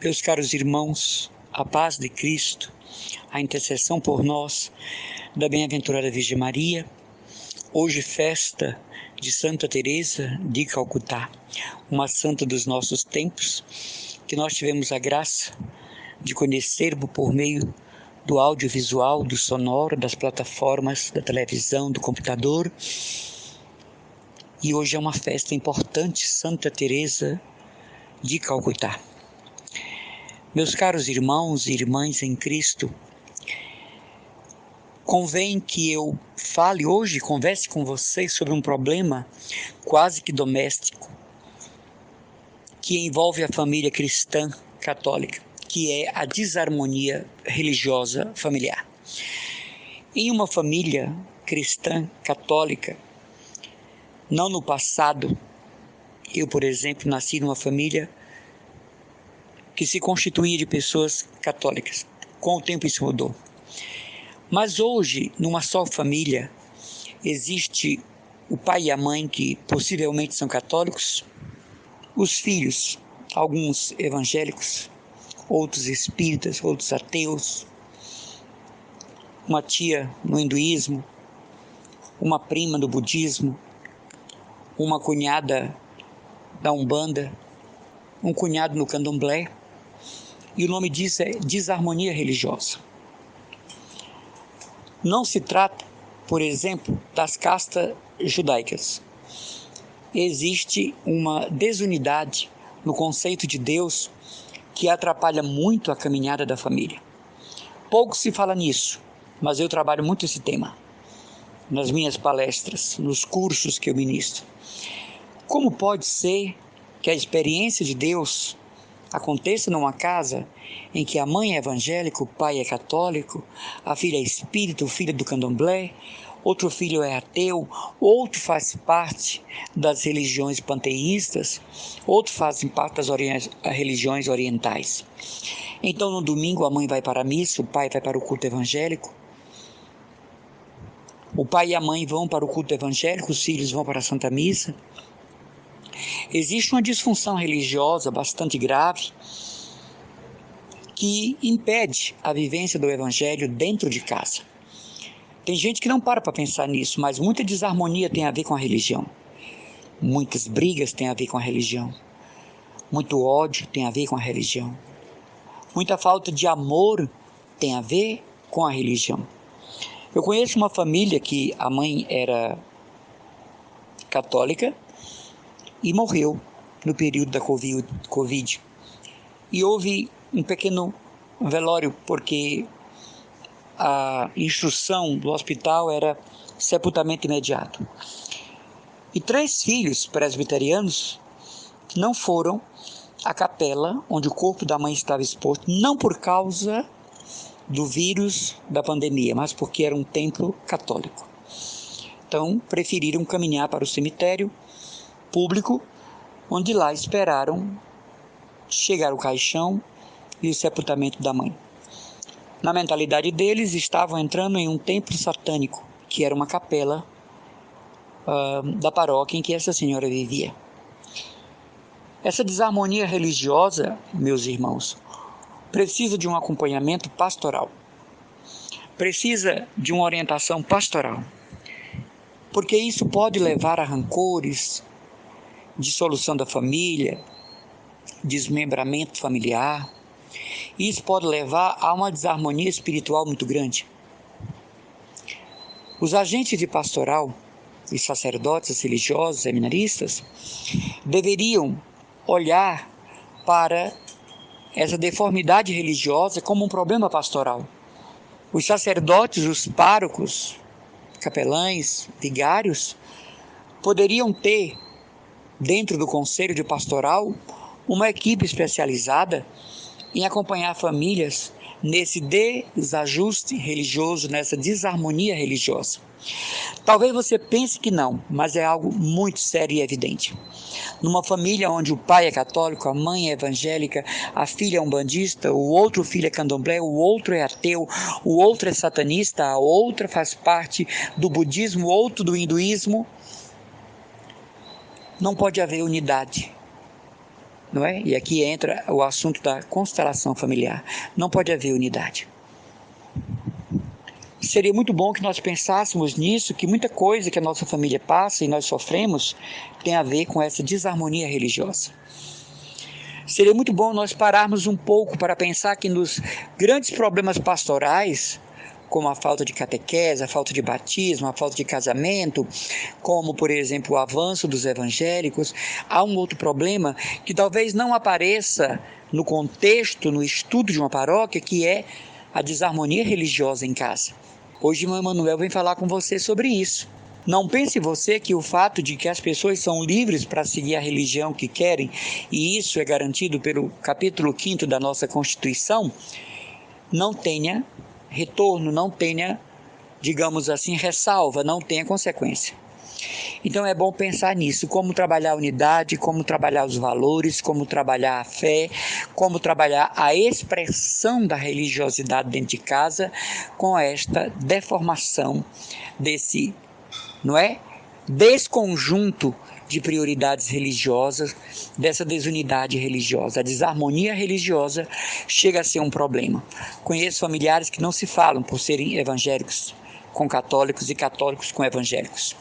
Meus caros irmãos, a paz de Cristo, a intercessão por nós da bem-aventurada Virgem Maria, hoje festa de Santa Teresa de Calcutá, uma santa dos nossos tempos, que nós tivemos a graça de conhecermos por meio do audiovisual, do sonoro, das plataformas da televisão, do computador. E hoje é uma festa importante, Santa Teresa de Calcutá. Meus caros irmãos e irmãs em Cristo, convém que eu fale hoje, converse com vocês sobre um problema quase que doméstico, que envolve a família cristã católica, que é a desarmonia religiosa familiar. Em uma família cristã católica, não no passado, eu, por exemplo, nasci numa família que se constituía de pessoas católicas. Com o tempo isso mudou. Mas hoje, numa só família, existe o pai e a mãe que possivelmente são católicos, os filhos, alguns evangélicos, outros espíritas, outros ateus, uma tia no hinduísmo, uma prima no budismo, uma cunhada da Umbanda, um cunhado no Candomblé, e o nome disso é desarmonia religiosa. Não se trata, por exemplo, das castas judaicas. Existe uma desunidade no conceito de Deus que atrapalha muito a caminhada da família. Pouco se fala nisso, mas eu trabalho muito esse tema nas minhas palestras, nos cursos que eu ministro. Como pode ser que a experiência de Deus aconteça numa casa em que a mãe é evangélica, o pai é católico, a filha é espírita, o filho é do candomblé, outro filho é ateu, outro faz parte das religiões panteístas, outro faz parte das religiões orientais. Então no domingo a mãe vai para a missa, o pai vai para o culto evangélico, o pai e a mãe vão para o culto evangélico, os filhos vão para a Santa Missa. Existe uma disfunção religiosa bastante grave que impede a vivência do Evangelho dentro de casa. Tem gente que não para pensar nisso, mas muita desarmonia tem a ver com a religião. Muitas brigas têm a ver com a religião. Muito ódio tem a ver com a religião. Muita falta de amor tem a ver com a religião. Eu conheço uma família que a mãe era católica e morreu no período da Covid. E houve um pequeno velório, porque a instrução do hospital era sepultamento imediato. E 3 filhos presbiterianos não foram à capela onde o corpo da mãe estava exposto, não por causa do vírus da pandemia, mas porque era um templo católico. Então, preferiram caminhar para o cemitério público, onde lá esperaram chegar o caixão e o sepultamento da mãe. Na mentalidade deles, estavam entrando em um templo satânico, que era uma capela da paróquia em que essa senhora vivia. Essa desarmonia religiosa, meus irmãos, precisa de um acompanhamento pastoral, precisa de uma orientação pastoral, porque isso pode levar a rancores, dissolução da família, desmembramento familiar. Isso pode levar a uma desarmonia espiritual muito grande. Os agentes de pastoral, os sacerdotes religiosos, seminaristas, deveriam olhar para essa deformidade religiosa como um problema pastoral. Os sacerdotes, os párocos, capelães, vigários, poderiam ter dentro do conselho de pastoral uma equipe especializada em acompanhar famílias nesse desajuste religioso, nessa desarmonia religiosa. Talvez você pense que não, mas é algo muito sério e evidente. Numa família onde o pai é católico, a mãe é evangélica, a filha é umbandista, o outro filho é candomblé, o outro é ateu, o outro é satanista, a outra faz parte do budismo, o outro do hinduísmo, não pode haver unidade. não é? E aqui entra o assunto da constelação familiar. Não pode haver unidade. Seria muito bom que nós pensássemos nisso, que muita coisa que a nossa família passa e nós sofremos tem a ver com essa desarmonia religiosa. Seria muito bom nós pararmos um pouco para pensar que nos grandes problemas pastorais, como a falta de catequese, a falta de batismo, a falta de casamento, como, por exemplo, o avanço dos evangélicos, há um outro problema que talvez não apareça no contexto, no estudo de uma paróquia, que é a desarmonia religiosa em casa. Hoje o irmão Emanuel vem falar com você sobre isso. Não pense você que o fato de que as pessoas são livres para seguir a religião que querem, e isso é garantido pelo capítulo 5º da nossa Constituição, não tenha retorno, não tenha, digamos assim, ressalva, não tenha consequência. Então é bom pensar nisso, como trabalhar a unidade, como trabalhar os valores, como trabalhar a fé, como trabalhar a expressão da religiosidade dentro de casa com esta deformação desse, não é? Desconjunto de prioridades religiosas, dessa desunidade religiosa. A desarmonia religiosa chega a ser um problema. Conheço familiares que não se falam por serem evangélicos com católicos e católicos com evangélicos.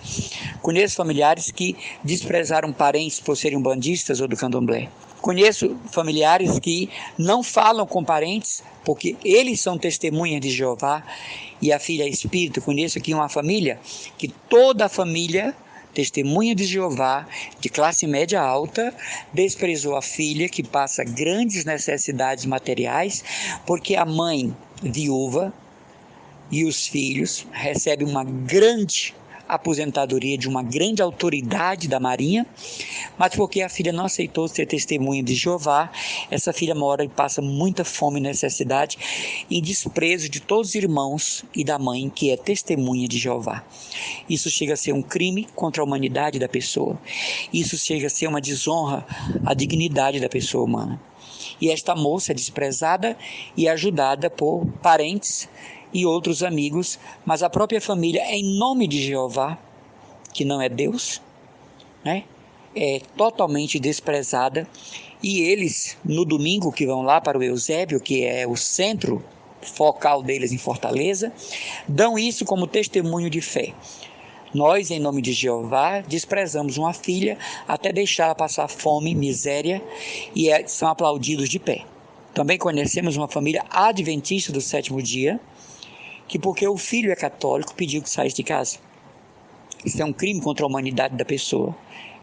Conheço familiares que desprezaram parentes por serem bandistas ou do candomblé. Conheço familiares que não falam com parentes porque eles são testemunhas de Jeová e a filha é espírita. Conheço aqui uma família que toda a família, testemunha de Jeová, de classe média alta, desprezou a filha que passa grandes necessidades materiais porque a mãe viúva e os filhos recebem uma grande aposentadoria de uma grande autoridade da Marinha, mas porque a filha não aceitou ser testemunha de Jeová, essa filha mora e passa muita fome e necessidade em desprezo de todos os irmãos e da mãe que é testemunha de Jeová. Isso chega a ser um crime contra a humanidade da pessoa. Isso chega a ser uma desonra à dignidade da pessoa humana. E esta moça é desprezada e ajudada por parentes e outros amigos, mas a própria família, em nome de Jeová, que não é Deus, né, é totalmente desprezada, e eles, no domingo que vão lá para o Eusébio, que é o centro focal deles em Fortaleza, dão isso como testemunho de fé. Nós, em nome de Jeová, desprezamos uma filha até deixá-la passar fome, miséria, e são aplaudidos de pé. Também conhecemos uma família adventista do 7º dia, que porque o filho é católico pediu que saísse de casa. Isso é um crime contra a humanidade da pessoa.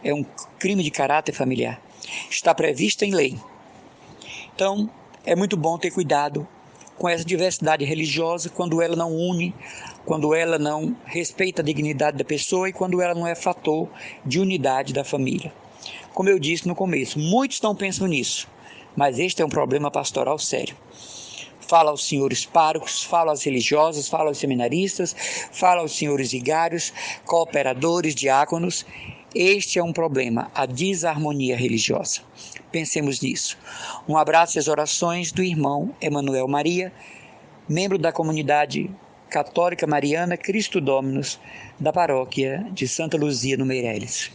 É um crime de caráter familiar. Está previsto em lei. Então, é muito bom ter cuidado com essa diversidade religiosa quando ela não une, quando ela não respeita a dignidade da pessoa e quando ela não é fator de unidade da família. Como eu disse no começo, muitos não pensam nisso, mas este é um problema pastoral sério. Fala aos senhores párocos, fala às religiosas, fala aos seminaristas, fala aos senhores vigários, cooperadores, diáconos. Este é um problema, a desarmonia religiosa. Pensemos nisso. Um abraço e as orações do irmão Emanuel Maria, membro da comunidade católica mariana Cristo Dominus, da paróquia de Santa Luzia, no Meireles.